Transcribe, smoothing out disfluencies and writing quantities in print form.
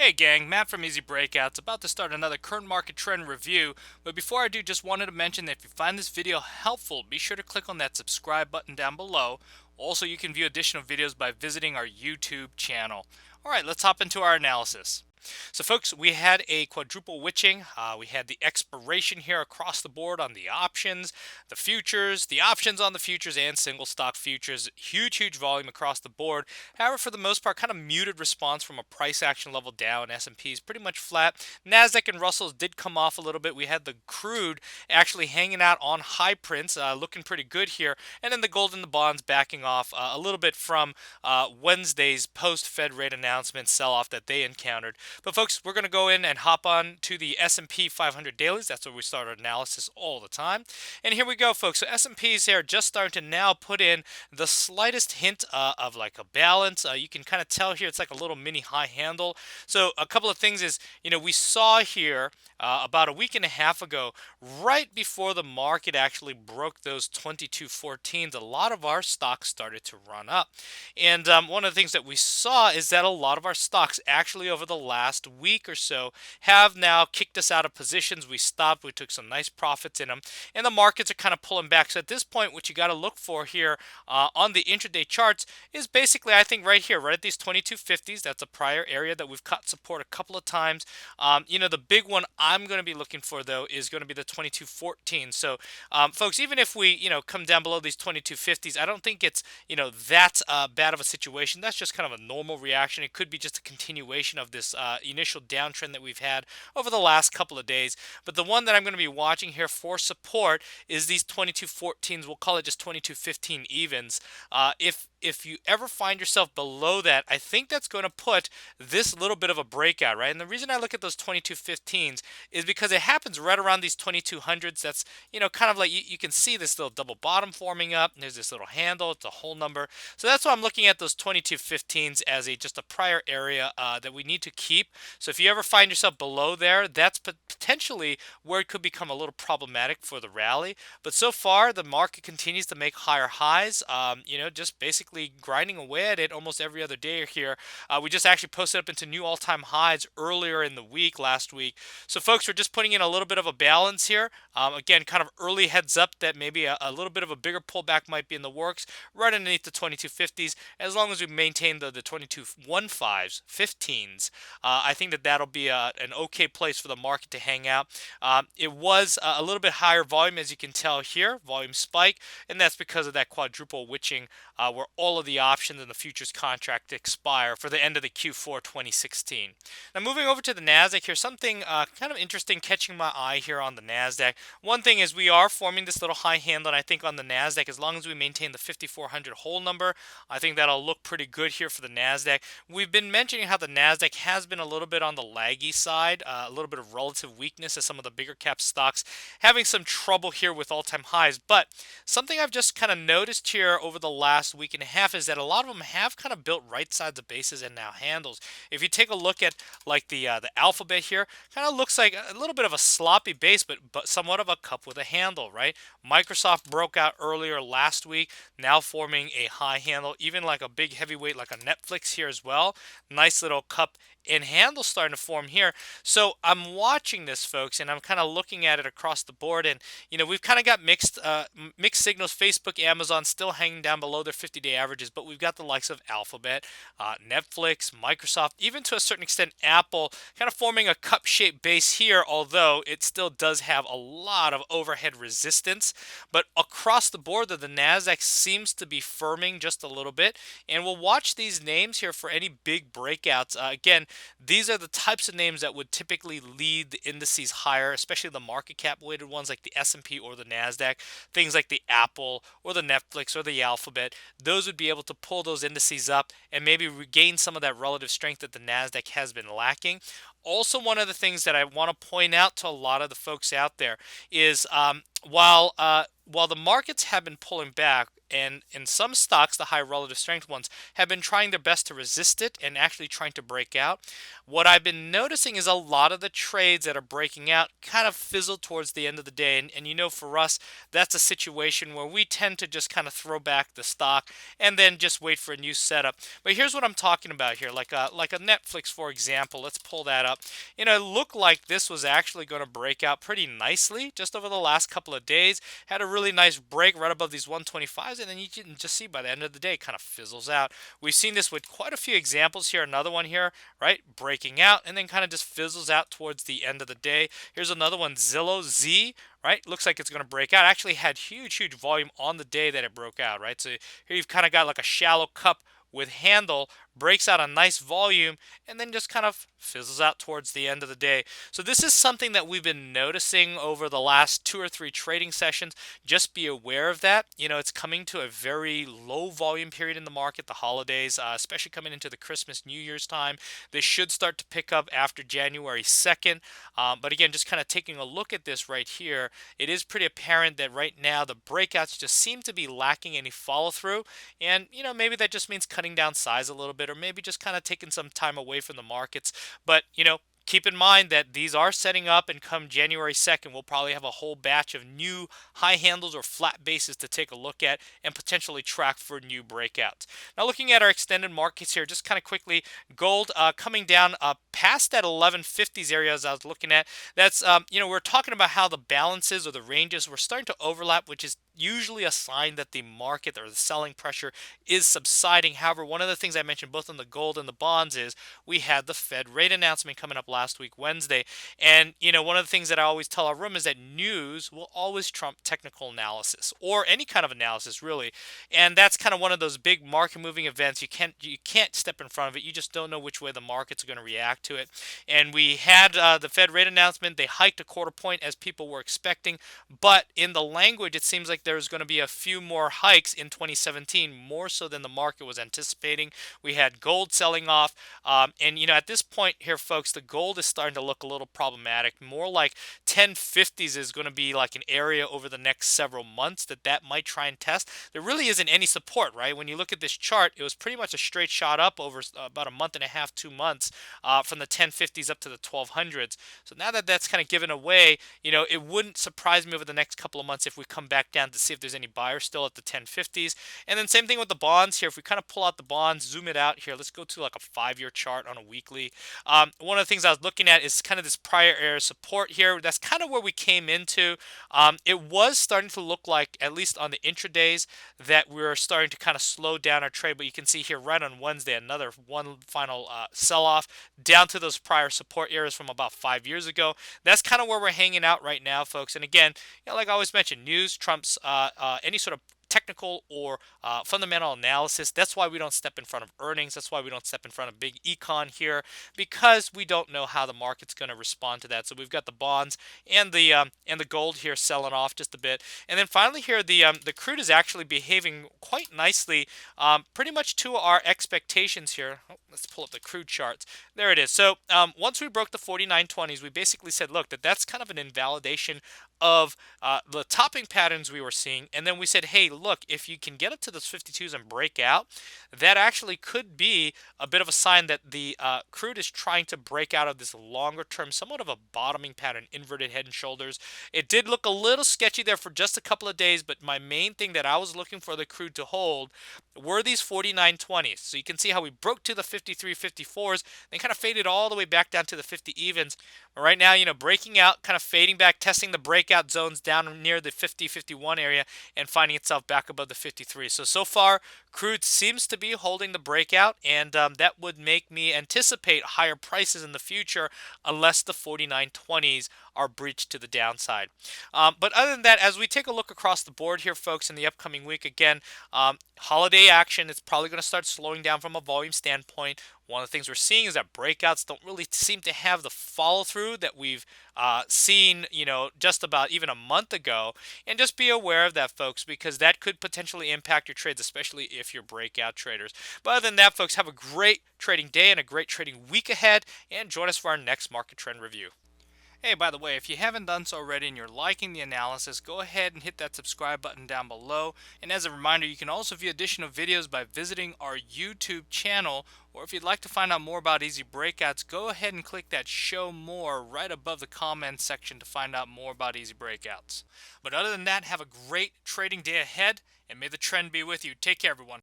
Hey gang, Matt from Easy Breakouts, about to start another current market trend review, but before I do, just wanted to mention that if you find this video helpful, be sure to click on that subscribe button down below. Also, you can view additional videos by visiting our YouTube channel. Alright, let's hop into our analysis. So folks, we had a quadruple witching. We had the expiration here across the board on the options, the futures, the options on the futures and single stock futures. Huge volume across the board. However, for the most part, kind of muted response from a price action level down. S&P is pretty much flat. Nasdaq and Russell's did come off a little bit. We had the crude actually hanging out on high prints, looking pretty good here. And then the gold and the bonds backing off a little bit from Wednesday's post-Fed rate announcement sell-off that they encountered. But folks, we're going to go in and hop on to the S&P 500 dailies. That's where we start our analysis all the time. And here we go, folks. So S&P's here just starting to now put in the slightest hint of like a balance. You can kind of tell here it's like a little mini high handle. So a couple of things is, we saw here about a week and a half ago, right before the market actually broke those 2214s, a lot of our stocks started to run up. And one of the things that we saw is that a lot of our stocks actually over the last week or so have now kicked us out of positions. We stopped, we took some nice profits in them, and the markets are kind of pulling back. So at this point, what you got to look for here on the intraday charts is basically, I think, right here, right at these 2250s. That's a prior area that we've cut support a couple of times. The big one I'm going to be looking for, though, is going to be the 2214. So, folks, even if we, come down below these 2250s, I don't think it's, that bad of a situation. That's just kind of a normal reaction. It could be just a continuation of this initial downtrend that we've had over the last couple of days. But the one that I'm going to be watching here for support is these 2214s. We'll call it just 2215 evens. If you ever find yourself below that, I think that's going to put this little bit of a breakout, right? And the reason I look at those 2215s is because it happens right around these 2200s. That's, kind of like you can see this little double bottom forming up. And there's this little handle. It's a whole number. So that's why I'm looking at those 2215s as just a prior area that we need to keep. So if you ever find yourself below there, that's potentially where it could become a little problematic for the rally. But so far, the market continues to make higher highs. Just basically grinding away at it almost every other day here. We just actually posted up into new all-time highs earlier in the week, last week. So folks, we're just putting in a little bit of a balance here. Again, kind of early heads up that maybe a little bit of a bigger pullback might be in the works right underneath the 2250s. As long as we maintain the 2215s, 15s, I think that'll be an okay place for the market to hang out. It was a little bit higher volume, as you can tell here, volume spike, and that's because of that quadruple witching where all of the options and the futures contract expire for the end of the Q4 2016. Now moving over to the Nasdaq here, something kind of interesting catching my eye here on the Nasdaq. One thing is we are forming this little high handle, and I think on the Nasdaq, as long as we maintain the 5400 whole number, I think that'll look pretty good here for the Nasdaq. We've been mentioning how the Nasdaq has been a little bit on the laggy side, a little bit of relative weakness as some of the bigger cap stocks having some trouble here with all-time highs. But something I've just kind of noticed here over the last week and a half is that a lot of them have kind of built right sides of bases and now handles. If you take a look at like the alphabet here, kind of looks like a little bit of a sloppy base, but somewhat of a cup with a handle, right? Microsoft broke out earlier last week, now forming a high handle, even like a big heavyweight like a Netflix here as well. Nice little cup and handle starting to form here. So I'm watching this, folks, and I'm kind of looking at it across the board, and we've kind of got mixed signals. Facebook, Amazon still hanging down below their 50-day averages, but we've got the likes of Alphabet, Netflix, Microsoft, even to a certain extent Apple, kind of forming a cup-shaped base here, although it still does have a lot of overhead resistance. But across the board, the Nasdaq seems to be firming just a little bit, and we'll watch these names here for any big breakouts. Again, these are the types of names that would typically lead the indices higher, especially the market cap weighted ones like the S&P or the Nasdaq. Things like the Apple or the Netflix or the Alphabet, those would be able to pull those indices up and maybe regain some of that relative strength that the Nasdaq has been lacking. Also, one of the things that I want to point out to a lot of the folks out there is while the markets have been pulling back, and in some stocks, the high relative strength ones, have been trying their best to resist it and actually trying to break out. What I've been noticing is a lot of the trades that are breaking out kind of fizzle towards the end of the day. And for us, that's a situation where we tend to just kind of throw back the stock and then just wait for a new setup. But here's what I'm talking about here, like a Netflix, for example. Let's pull that up. It looked like this was actually going to break out pretty nicely just over the last couple of days. Had a really nice break right above these 125s, and then you can just see by the end of the day it kind of fizzles out. We've seen this with quite a few examples here. Another one here, right? Breaking out and then kind of just fizzles out towards the end of the day. Here's another one, Zillow Z, right? Looks like it's going to break out. Actually had huge volume on the day that it broke out, right? So here you've kind of got like a shallow cup with handle, breaks out a nice volume, and then just kind of fizzles out towards the end of the day. So this is something that we've been noticing over the last 2 or 3 trading sessions. Just be aware of that. It's coming to a very low volume period in the market, the holidays, especially coming into the Christmas, New Year's time. They should start to pick up after January 2nd. But again, just kind of taking a look at this right here, it is pretty apparent that right now the breakouts just seem to be lacking any follow through. And, maybe that just means cutting down size a little bit, or maybe just kind of taking some time away from the markets. But, keep in mind that these are setting up, and come January 2nd, we'll probably have a whole batch of new high handles or flat bases to take a look at and potentially track for new breakouts. Now, looking at our extended markets here, just kind of quickly, gold coming down past that 1150s area as I was looking at. That's, we're talking about how the balances or the ranges were starting to overlap, which is usually a sign that the market or the selling pressure is subsiding. However, one of the things I mentioned both on the gold and the bonds is we had the Fed rate announcement coming up last week, Wednesday. And, one of the things that I always tell our room is that news will always trump technical analysis or any kind of analysis, really. And that's kind of one of those big market moving events. You can't step in front of it. You just don't know which way the market's going to react to it. And we had the Fed rate announcement. They hiked a quarter point as people were expecting. But in the language, it seems like there's going to be a few more hikes in 2017, more so than the market was anticipating. We had gold selling off. And, at this point here, folks, the gold is starting to look a little problematic. More like 1050s is going to be like an area over the next several months that might try and test. There really isn't any support, right? When you look at this chart, it was pretty much a straight shot up over about a month and a half, 2 months, from the 1050s up to the 1200s. So now that that's kind of given away, it wouldn't surprise me over the next couple of months if we come back down to see if there's any buyers still at the 1050s. And then same thing with the bonds here. If we kind of pull out the bonds, zoom it out here, let's go to like a 5-year chart on a weekly. One of the things I was looking at is kind of this prior area support here. That's kind of where we came into. It was starting to look like, at least on the intradays, that we were starting to kind of slow down our trade. But you can see here right on Wednesday, another one final sell-off down to those prior support areas from about 5 years ago. That's kind of where we're hanging out right now, folks. And again, like I always mentioned, news trumps any sort of technical or fundamental analysis. That's why we don't step in front of earnings. That's why we don't step in front of big econ here, because we don't know how the market's going to respond to that. So we've got the bonds and the gold here selling off just a bit, and then finally here the crude is actually behaving quite nicely, pretty much to our expectations here. Let's pull up the crude charts. There it is. So once we broke the 49.20s, we basically said, look, that's kind of an invalidation of the topping patterns we were seeing. And then we said, hey, look, if you can get up to those 52s and break out, that actually could be a bit of a sign that the crude is trying to break out of this longer term, somewhat of a bottoming pattern, inverted head and shoulders. It did look a little sketchy there for just a couple of days, but my main thing that I was looking for the crude to hold were these 49.20s. So you can see how we broke to the 53, 54s, then kind of faded all the way back down to the 50 evens. But right now, breaking out, kind of fading back, testing the breakout zones down near the 50, 51 area, and finding itself back above the 53. So far, crude seems to be holding the breakout, and that would make me anticipate higher prices in the future unless the 49.20s are breached to the downside. But other than that, as we take a look across the board here, folks, in the upcoming week, again, holiday action is probably going to start slowing down from a volume standpoint. One of the things we're seeing is that breakouts don't really seem to have the follow through that we've seen, just about even a month ago. And just be aware of that, folks, because that could potentially impact your trades, especially if you're breakout traders. But other than that, folks, have a great trading day and a great trading week ahead, and join us for our next market trend review. Hey, by the way, if you haven't done so already and you're liking the analysis, go ahead and hit that subscribe button down below. And as a reminder, you can also view additional videos by visiting our YouTube channel. Or if you'd like to find out more about Easy Breakouts, go ahead and click that show more right above the comments section to find out more about Easy Breakouts. But other than that, have a great trading day ahead, and may the trend be with you. Take care, everyone.